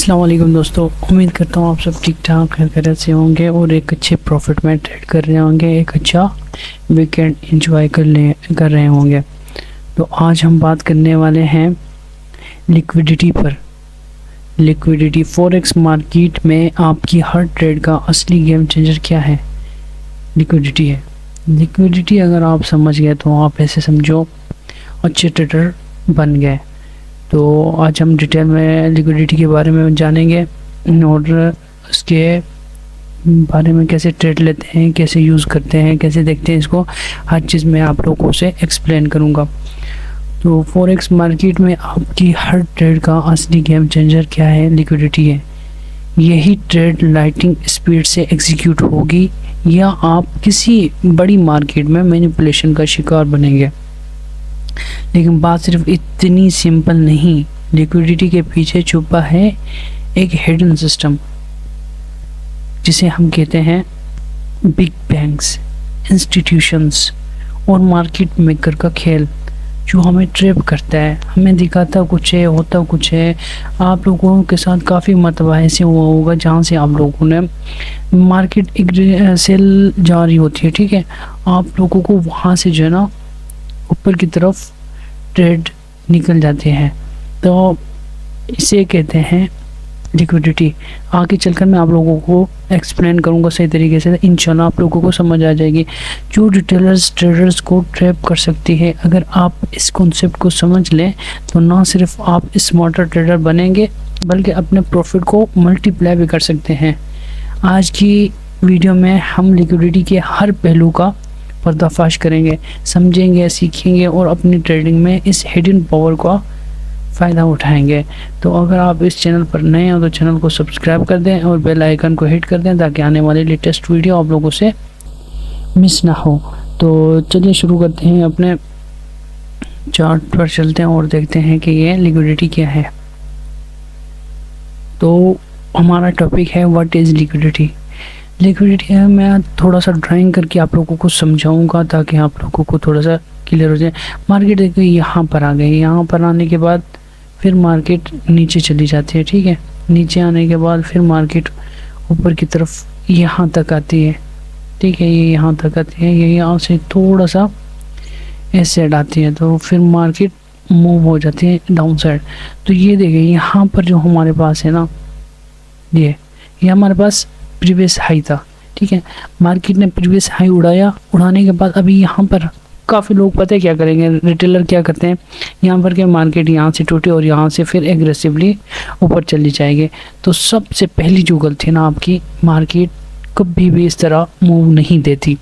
अस्सलाम वालेकुम दोस्तों, उम्मीद करता हूँ आप सब ठीक ठाक खैरियत से होंगे और एक अच्छे प्रॉफिट में ट्रेड कर रहे होंगे, एक अच्छा वीकेंड एंजॉय कर रहे होंगे। तो आज हम बात करने वाले हैं लिक्विडिटी पर। लिक्विडिटी फॉरेक्स मार्केट में आपकी हर ट्रेड का असली गेम चेंजर क्या है? लिक्विडिटी है। लिक्विडिटी अगर आप समझ गए तो आप ऐसे समझो अच्छे ट्रेडर बन गए। तो आज हम डिटेल में लिक्विडिटी के बारे में जानेंगे और उसके बारे में कैसे ट्रेड लेते हैं, कैसे यूज़ करते हैं, कैसे देखते हैं इसको, हर चीज़ मैं आप लोगों से एक्सप्लेन करूँगा। तो फॉरेक्स मार्केट में आपकी हर ट्रेड का असली गेम चेंजर क्या है? लिक्विडिटी है। यही ट्रेड लाइटिंग स्पीड से एग्जीक्यूट होगी या आप किसी बड़ी मार्केट में मैनिपुलेशन का शिकार बनेंगे। लेकिन बात सिर्फ इतनी सिंपल नहीं, लिक्विडिटी के पीछे छुपा है एक हिडन सिस्टम जिसे हम कहते हैं बिग बैंक्स, इंस्टीट्यूशंस और मार्केट मेकर का खेल, जो हमें ट्रैप करता है, हमें दिखाता कुछ है, होता कुछ है। आप लोगों के साथ काफ़ी मरतबा ऐसे हुआ होगा जहाँ से आप लोगों ने मार्केट एक सेल जा रही होती है, ठीक है, आप लोगों को वहाँ से जो है ना ऊपर की तरफ ट्रेड निकल जाते हैं। तो इसे कहते हैं लिक्विडिटी। आगे चलकर मैं आप लोगों को एक्सप्लेन करूंगा सही तरीके से, इंशाल्लाह आप लोगों को समझ आ जाएगी जो रिटेलर्स ट्रेडर्स को ट्रैप कर सकती है। अगर आप इस कॉन्सेप्ट को समझ लें तो ना सिर्फ आप स्मार्टर ट्रेडर बनेंगे बल्कि अपने प्रॉफिट को मल्टीप्लाई भी कर सकते हैं। आज की वीडियो में हम लिक्विडिटी के हर पहलू का पर्दाफाश करेंगे, समझेंगे, सीखेंगे और अपनी ट्रेडिंग में इस हिडन पावर का फ़ायदा उठाएंगे। तो अगर आप इस चैनल पर नए हो तो चैनल को सब्सक्राइब कर दें और बेल आइकन को हिट कर दें ताकि आने वाली लेटेस्ट वीडियो आप लोगों से मिस ना हो। तो चलिए शुरू करते हैं, अपने चार्ट पर चलते हैं और देखते हैं कि ये लिक्विडिटी क्या है। तो हमारा टॉपिक है व्हाट इज़ लिक्विडिटी। लिक्विडिटी है, मैं थोड़ा सा ड्राइंग करके आप लोगों को समझाऊंगा ताकि आप लोगों को थोड़ा सा क्लियर हो जाए। मार्केट देखिए यहाँ पर आ गई, यहाँ पर आने के बाद फिर मार्केट नीचे चली जाती है, ठीक है, नीचे आने के बाद फिर मार्केट ऊपर की तरफ यहाँ तक आती है, ठीक है, ये यहाँ तक आती है, ये यहाँ से थोड़ा सा इस साइड आती है तो फिर मार्केट मूव हो जाती है डाउन साइड। तो ये देखिए यहाँ पर जो हमारे पास है ना, ये हमारे पास प्रीवियस हाई था, ठीक है, मार्केट ने प्रीवियस हाई उड़ाया, उड़ाने के बाद अभी यहाँ पर काफ़ी लोग पता है क्या करेंगे, रिटेलर क्या करते हैं, यहाँ पर के मार्केट यहाँ से टूटे और यहाँ से फिर एग्रेसिवली ऊपर चली जाएगी। तो सबसे पहली जो गलती ना आपकी, मार्केट कभी भी इस तरह मूव नहीं देती।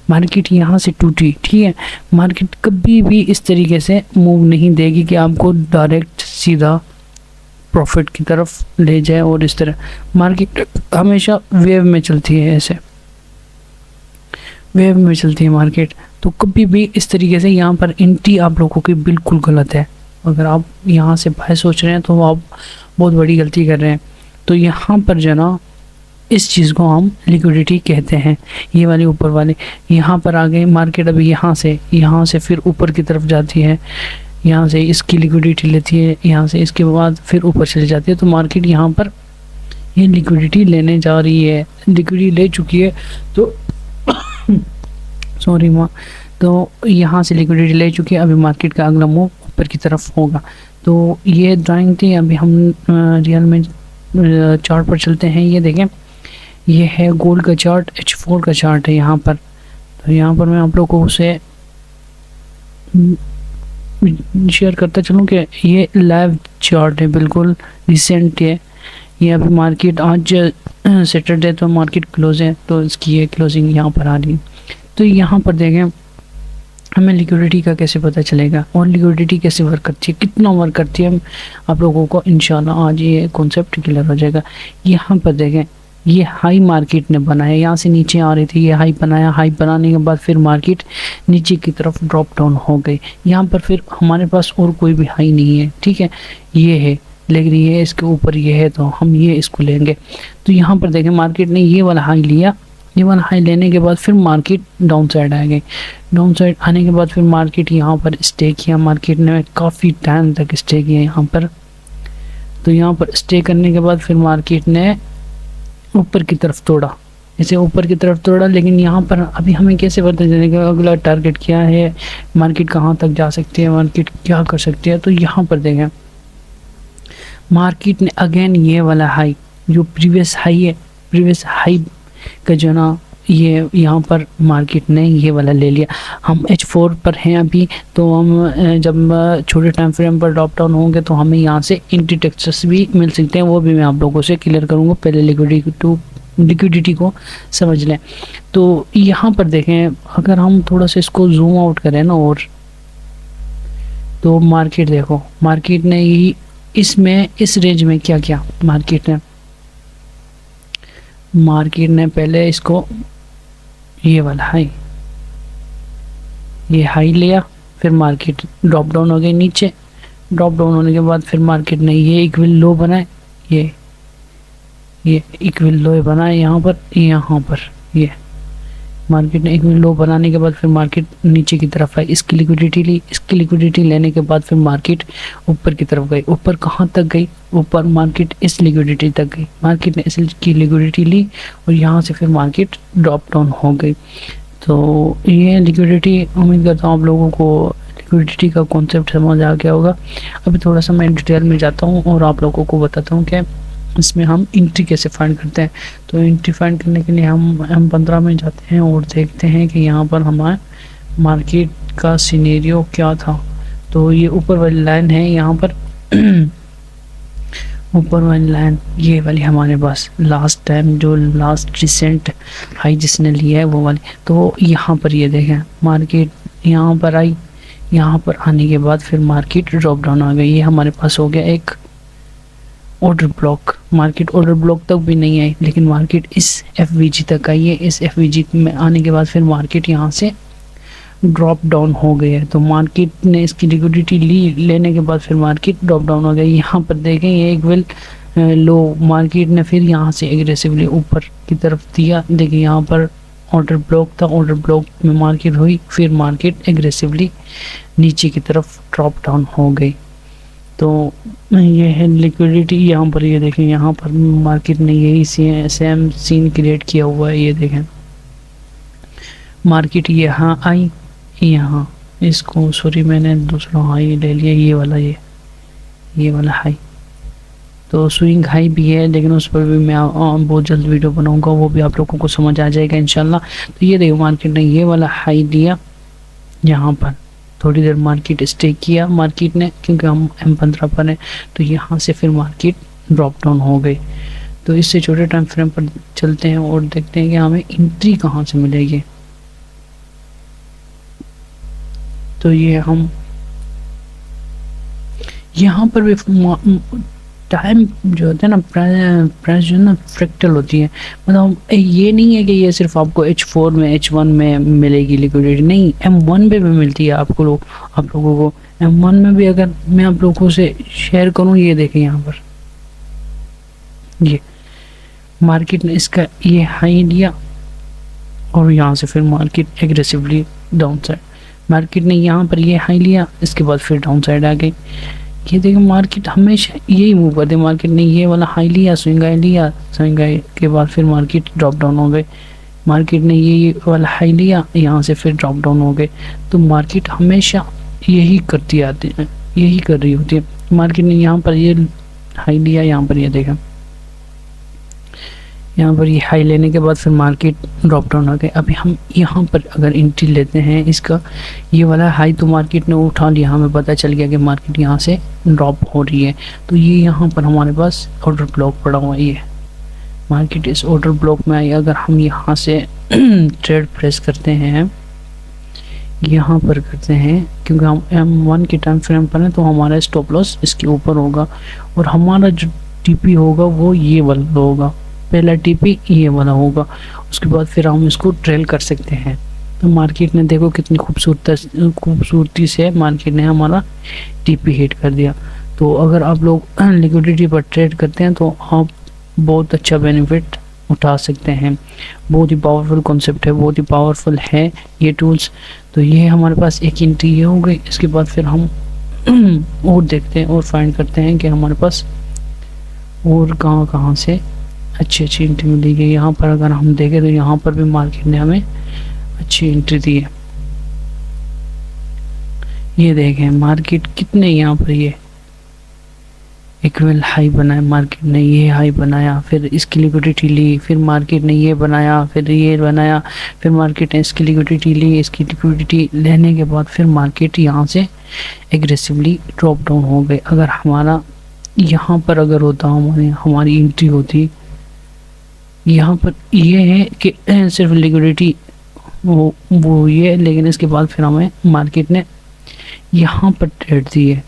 मार्केट यहाँ से टूटी, ठीक है, मार्केट कभी भी इस तरीके से मूव नहीं देगी कि आपको डायरेक्ट सीधा प्रॉफिट की तरफ ले जाए। और इस तरह मार्केट हमेशा वेव में चलती है, ऐसे वेव में चलती है मार्केट। तो कभी भी इस तरीके से यहाँ पर एंट्री आप लोगों की बिल्कुल गलत है। अगर आप यहाँ से बाय सोच रहे हैं तो आप बहुत बड़ी गलती कर रहे हैं। तो यहाँ पर जो ना इस चीज़ को हम लिक्विडिटी कहते हैं। ये वाली ऊपर वाली यहाँ पर आ गई मार्केट, अभी यहाँ से फिर ऊपर की तरफ जाती है, यहाँ से इसकी लिक्विडिटी लेती है, यहाँ से इसके बाद फिर ऊपर चली जाती है। तो मार्केट यहाँ पर ये लिक्विडिटी लेने जा रही है, लिक्विडिटी ले चुकी है, तो सॉरी माँ, तो यहाँ से लिक्विडिटी ले चुकी है। अभी मार्केट का अगला मूव ऊपर की तरफ होगा। तो ये ड्राइंग थी, अभी हम रियल में चार्ट पर चलते हैं। ये देखें, ये है गोल्ड का चार्ट, H4 का चार्ट है यहाँ पर। तो यहाँ पर मैं आप लोगों से शेयर करता चलूँ कि ये लाइव चार्ट है, बिल्कुल रिसेंट है। ये अभी मार्केट आज सैटरडे तो मार्केट क्लोज है, तो इसकी ये क्लोजिंग यहाँ पर आ रही है। तो यहाँ पर देखें हमें लिक्विडिटी का कैसे पता चलेगा और लिक्विडिटी कैसे वर्क करती है, कितना वर्क करती है, आप लोगों को इंशाल्लाह आज ये कॉन्सेप्ट क्लियर हो जाएगा। यहाँ पर देखें ये हाई मार्केट ने बनाया, यहाँ से नीचे आ रही थी, ये हाई बनाया, हाई बनाने के बाद फिर मार्केट नीचे की तरफ ड्रॉप डाउन हो गई। यहाँ पर फिर हमारे पास और कोई भी हाई नहीं है, ठीक है, ये है, लेकिन ये इसके ऊपर ये है तो हम ये इसको लेंगे। तो यहाँ पर देखें मार्केट ने ये वाला हाई लिया, ये वाला हाई लेने के बाद फिर मार्केट डाउन साइड आ गई। डाउन साइड आने के बाद फिर मार्केट यहाँ पर स्टे किया, मार्केट ने काफ़ी टाइम तक स्टे किया यहाँ पर। तो यहाँ पर स्टे करने के बाद फिर मार्केट ने ऊपर की तरफ तोड़ा, इसे ऊपर की तरफ तोड़ा। लेकिन यहाँ पर अभी हमें कैसे पता चलेगा अगला टारगेट क्या है, मार्केट कहाँ तक जा सकती है, मार्केट क्या कर सकती है। तो यहाँ पर देखें मार्केट ने अगेन ये वाला हाई जो प्रीवियस हाई है, प्रीवियस हाई का जो ना ये यहाँ पर मार्केट ने ये वाला ले लिया। हम H4 पर हैं अभी, तो हम जब छोटे टाइम फ्रेम पर ड्रॉप डाउन होंगे तो हमें यहाँ से एंटी टेक्सचर्स भी मिल सकते हैं, वो भी मैं आप लोगों से क्लियर करूँगा। पहले लिक्विडिटी को समझ लें। तो यहाँ पर देखें अगर हम थोड़ा सा इसको जूम आउट करें ना, और तो मार्केट देखो, मार्केट ने ही इसमें इस रेंज में क्या किया, मार्केट ने पहले इसको ये वाला हाई, ये हाई लिया, फिर मार्केट ड्रॉप डाउन हो गई नीचे। ड्रॉप डाउन होने के बाद फिर मार्केट ने ये इक्वल लो बनाए, ये इक्वल लो बनाए यहाँ पर ये मार्केट ने इक्वल लो बनाने के बाद फिर मार्केट नीचे की तरफ आई, इसकी लिक्विडिटी ली। इसकी लिक्विडिटी लेने के बाद फिर मार्केट ऊपर की तरफ गई। ऊपर कहाँ तक गई, ऊपर मार्केट इस लिक्विडिटी तक गई। मार्केट ने इसकी लिक्विडिटी ली और यहाँ से फिर मार्केट ड्रॉप डाउन हो गई। तो ये लिक्विडिटी, उम्मीद करता हूँ आप लोगों को लिक्विडिटी का कॉन्सेप्ट समझ आ गया होगा। अभी थोड़ा सा मैं डिटेल में जाता हूँ और आप लोगों को बताता हूँ कि इसमें हम एंट्री कैसे फाइंड करते हैं। तो एंट्री फाइंड करने के लिए हम M15 में जाते हैं और देखते हैं कि यहाँ पर हमारे मार्केट का सिनेरियो क्या था। तो ये ऊपर वाली लाइन है, यहाँ पर ऊपर वाली लाइन ये वाली हमारे पास लास्ट टाइम जो लास्ट रिसेंट हाई जिसने लिया है वो वाली। तो यहाँ पर ये देखें मार्केट यहाँ पर आई, यहाँ पर आने के बाद फिर मार्केट ड्रॉप डाउन आ गई। ये हमारे पास हो गया एक order block. Market order block तक भी नहीं आई, लेकिन मार्केट इस FVG तक आई है। इस FVG में आने के बाद फिर मार्केट यहाँ से ड्रॉप डाउन हो गई है। तो मार्केट ने इसकी लिक्विडिटी लेने के बाद फिर मार्केट ड्रॉप डाउन हो गई। यहाँ पर देखें ये एक वेल लो, मार्केट ने फिर यहाँ से एग्रेसिवली ऊपर की तरफ दिया। देखिए यहाँ पर ऑर्डर ब्लॉक था, ऑर्डर ब्लॉक में मार्केट हुई, फिर मार्केट एग्रेसिवली नीचे की तरफ ड्रॉप डाउन हो गई। तो ये है लिक्विडिटी। यहाँ पर ये देखें, यहाँ पर मार्केट ने यही सेम सीन क्रिएट किया हुआ है। ये देखें मार्केट यहाँ आई, यहाँ इसको सॉरी मैंने दूसरा हाई ले लिया, ये वाला हाई। तो स्विंग हाई भी है, लेकिन उस पर भी मैं बहुत जल्द वीडियो बनाऊंगा, वो भी आप लोगों को समझ आ जाएगा इंशाल्लाह। तो ये देखो मार्केट ने ये वाला हाई लिया, यहाँ पर थोड़ी देर मार्केट स्टे किया मार्केट ने, क्योंकि हम M15 पर हैं। तो यहाँ से फिर मार्केट ड्रॉप डाउन हो गई। तो इससे छोटे टाइम फ्रेम पर चलते हैं और देखते हैं कि हमें एंट्री कहाँ से मिलेगी। तो ये हम यहाँ पर भी टाइम जो होता है ना, प्राइस जो है ना फ्रैक्टल होती है। मतलब ये नहीं है कि ये सिर्फ आपको H4 में H1 में मिलेगी लिक्विडिटी, नहीं M1 पे भी मिलती है आप लोगों को M1 में भी। अगर मैं आप लोगों से शेयर करूं, ये देखें यहाँ पर ये मार्केट ने इसका ये हाई लिया और यहाँ से फिर market aggressively down side, market ने यहाँ पर ये हाई लिया, इसके बाद फिर डाउन साइड आ गई। ये देखो मार्केट हमेशा यही मूव करती है। मार्केट ने ये वाला हाई लिया, स्विंग हाई लिया, स्विंग हाई के बाद फिर मार्केट ड्रॉप डाउन हो गई। मार्केट ने ये वाला हाई लिया, यहाँ से फिर ड्रॉप डाउन हो गए। तो मार्केट हमेशा यही करती आती है, यही कर रही होती है। मार्केट ने यहाँ पर ये हाई लिया, यहाँ पर ये देखा, यहाँ पर ये हाई लेने के बाद फिर मार्केट ड्रॉप डाउन हो गए। अभी हम यहाँ पर अगर एंट्री लेते हैं, इसका ये वाला हाई तो मार्केट ने उठा लिया, हमें पता चल गया कि मार्केट यहाँ से ड्रॉप हो रही है। तो ये यहाँ पर हमारे पास ऑर्डर ब्लॉक पड़ा हुआ है, ये मार्केट इस ऑर्डर ब्लॉक में आई। अगर हम यहाँ से ट्रेड प्रेस करते हैं, यहाँ पर करते हैं, क्योंकि हम M1 के टाइम फ्रेम पर हैं, तो हमारा स्टॉप लॉस इसके ऊपर होगा और हमारा जो TP होगा वो ये वाला होगा, पहला TP ये वाला होगा। उसके बाद फिर हम इसको ट्रेल कर सकते हैं। तो मार्केट ने देखो कितनी खूबसूरती से मार्केट ने हमारा TP हिट कर दिया। तो अगर आप लोग लिक्विडिटी पर ट्रेड करते हैं तो आप बहुत अच्छा बेनिफिट उठा सकते हैं। बहुत ही पावरफुल कॉन्सेप्ट है, बहुत ही पावरफुल है ये टूल्स। तो ये हमारे पास एक एंट्री ये हो गई। इसके बाद फिर हम और देखते हैं और फाइंड करते हैं कि हमारे पास और कहाँ कहाँ से अच्छी अच्छी एंट्री मिली गई। यहाँ पर अगर हम देखें तो यहाँ पर भी मार्केट ने हमें अच्छी एंट्री दी है। ये देखें मार्केट कितने यहाँ पर ये इक्वल हाई बनाया मार्केट ने, ये हाई बनाया, फिर इसकी लिक्विडिटी ली, फिर मार्केट ने ये बनाया, फिर ये बनाया, फिर मार्केट ने इसकी लिक्विडिटी ली। इसकी लिक्विडिटी लेने के बाद फिर मार्केट यहाँ से एग्रेसिवली ड्रॉप डाउन हो गई। अगर हमारा यहाँ पर अगर होता हमारी एंट्री होती, यहाँ पर ये है कि सिर्फ लिक्विडिटी वो ये, लेकिन इसके बाद फिर हमें मार्केट ने यहाँ पर ट्रेड दी है।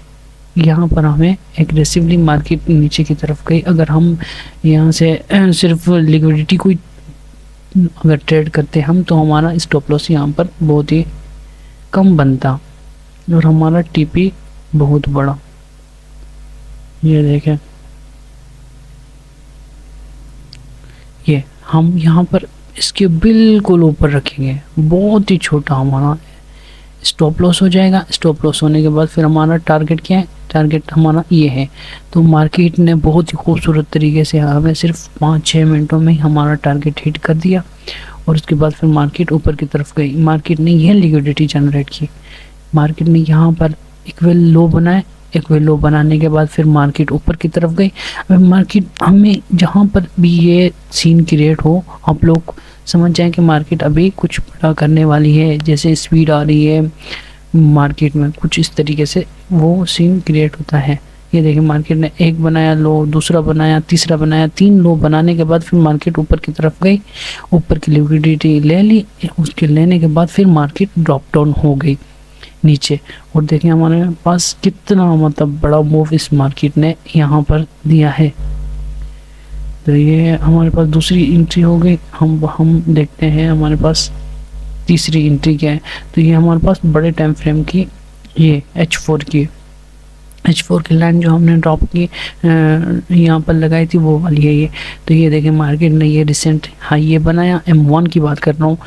यहाँ पर हमें एग्रेसिवली मार्केट नीचे की तरफ गई। अगर हम यहाँ से सिर्फ लिक्विडिटी को अगर ट्रेड करते हम तो हमारा स्टॉप लॉस यहाँ पर बहुत ही कम बनता और हमारा टीपी बहुत बड़ा। ये देखें, ये हम यहाँ पर इसके बिल्कुल ऊपर रखेंगे, बहुत ही छोटा हमारा स्टॉप लॉस हो जाएगा। स्टॉप लॉस होने के बाद फिर हमारा टारगेट क्या है, टारगेट हमारा ये है। तो मार्केट ने बहुत ही खूबसूरत तरीके से हमें सिर्फ 5-6 मिनटों में हमारा टारगेट हिट कर दिया और उसके बाद फिर मार्केट ऊपर की तरफ गई। मार्केट ने यह लिक्विडिटी जनरेट की, मार्केट ने यहाँ पर इक्वल लो बनाए, इक्वल लो बनाने के बाद फिर मार्केट ऊपर की तरफ गई। अब मार्केट हमें जहाँ पर भी ये सीन क्रिएट हो, आप लोग समझ जाएं कि मार्केट अभी कुछ बड़ा करने वाली है। जैसे स्पीड आ रही है मार्केट में, कुछ इस तरीके से वो सीन क्रिएट होता है। ये देखिए मार्केट ने एक बनाया लो, दूसरा बनाया, तीसरा बनाया, 3 लो बनाने के बाद फिर मार्केट ऊपर की तरफ गई, ऊपर की लिक्विडिटी ले ली। उसके लेने के बाद फिर मार्केट ड्रॉप डाउन हो गई नीचे। और देखिए हमारे पास कितना मतलब बड़ा मूव इस मार्केट ने यहाँ पर दिया है। तो ये हमारे पास दूसरी एंट्री हो गई। हम देखते हैं हमारे पास तीसरी एंट्री क्या है। तो ये हमारे पास बड़े टाइम फ्रेम की ये H4 की लाइन जो हमने ड्रॉप की यहाँ पर लगाई थी वो वाली है ये। तो ये देखें मार्केट ने ये रिसेंट हाई ये बनाया, M1 की बात कर रहा हूँ।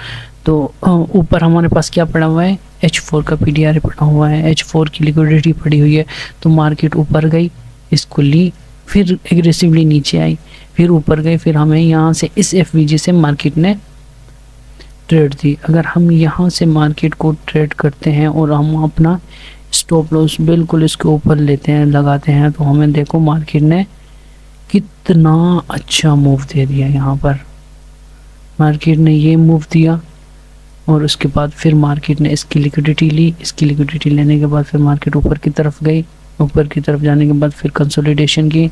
तो ऊपर हमारे पास क्या पड़ा हुआ है, H4 का PDR पड़ा हुआ है, H4 की लिक्विडिटी पड़ी हुई है। तो मार्केट ऊपर गई, इसको ली, फिर एग्रेसिवली नीचे आई, फिर ऊपर गई, फिर हमें यहाँ से इस FVG से मार्केट ने ट्रेड दी। अगर हम यहाँ से मार्केट को ट्रेड करते हैं और हम अपना स्टॉप लॉस बिल्कुल इसके ऊपर लेते हैं, लगाते हैं, तो हमें देखो मार्केट ने कितना अच्छा मूव दे दिया। यहाँ पर मार्केट ने ये मूव दिया और उसके बाद फिर मार्केट ने इसकी लिक्विडिटी ली। इसकी लिक्विडिटी लेने के बाद फिर मार्केट ऊपर की तरफ गई, ऊपर की तरफ जाने के बाद फिर कंसोलिडेशन की,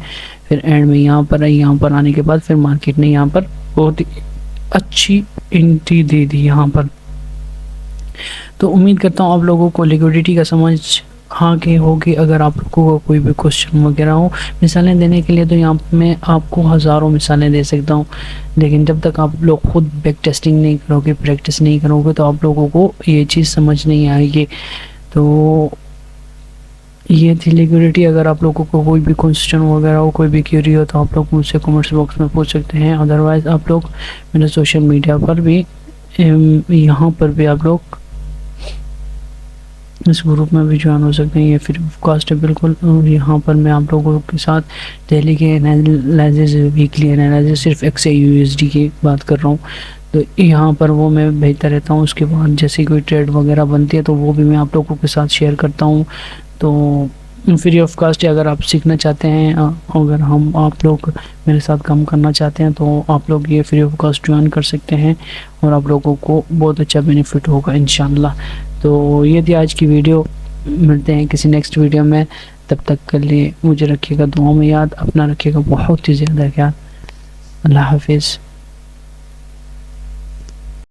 फिर एंड में यहाँ पर आई। यहाँ पर आने के बाद फिर मार्केट ने यहाँ पर बहुत ही अच्छी एंट्री दे दी यहाँ पर। तो उम्मीद करता हूँ आप लोगों को लिक्विडिटी का समझ हाँ के होगी। अगर आप लोगों को कोई भी क्वेश्चन वगैरह हो मिसालें देने के लिए, तो यहाँ पे मैं आपको हज़ारों मिसालें दे सकता हूँ, लेकिन जब तक आप लोग खुद बैक टेस्टिंग नहीं करोगे, प्रैक्टिस नहीं करोगे, तो आप लोगों को ये चीज़ समझ नहीं आएगी। तो ये थी लिक्विडिटी। अगर आप लोगों को कोई भी क्वेश्चन वगैरह हो, कोई भी क्वेरी हो, तो आप लोग मुझसे कमेंट्स बॉक्स में पूछ सकते हैं। अदरवाइज़ आप लोग मेरे सोशल मीडिया पर भी, यहाँ पर भी आप लोग इस ग्रुप में भी ज्वाइन हो सकते हैं। ये फ्री ऑफ कॉस्ट है बिल्कुल। यहाँ पर मैं आप लोगों के साथ डेली के एनालिसिस, वीकली एनालिसिस, सिर्फ XAUSD की बात कर रहा हूँ। तो यहाँ पर वो मैं भेजता रहता हूँ। उसके बाद जैसे कोई ट्रेड वगैरह बनती है तो वो भी मैं आप लोगों के साथ शेयर करता हूँ। तो फ्री ऑफ कॉस्ट है। अगर आप सीखना चाहते हैं, अगर आप लोग मेरे साथ काम करना चाहते हैं, तो आप लोग ये फ्री ऑफ कॉस्ट ज्वाइन कर सकते हैं और आप लोगों को बहुत अच्छा बेनिफिट होगा इंशाल्लाह। तो ये थी आज की वीडियो। मिलते हैं किसी नेक्स्ट वीडियो में। तब तक के लिए मुझे रखिएगा दुआ में याद, अपना रखिएगा बहुत ही ज़्यादा ख्याल। अल्लाह हाफिज़।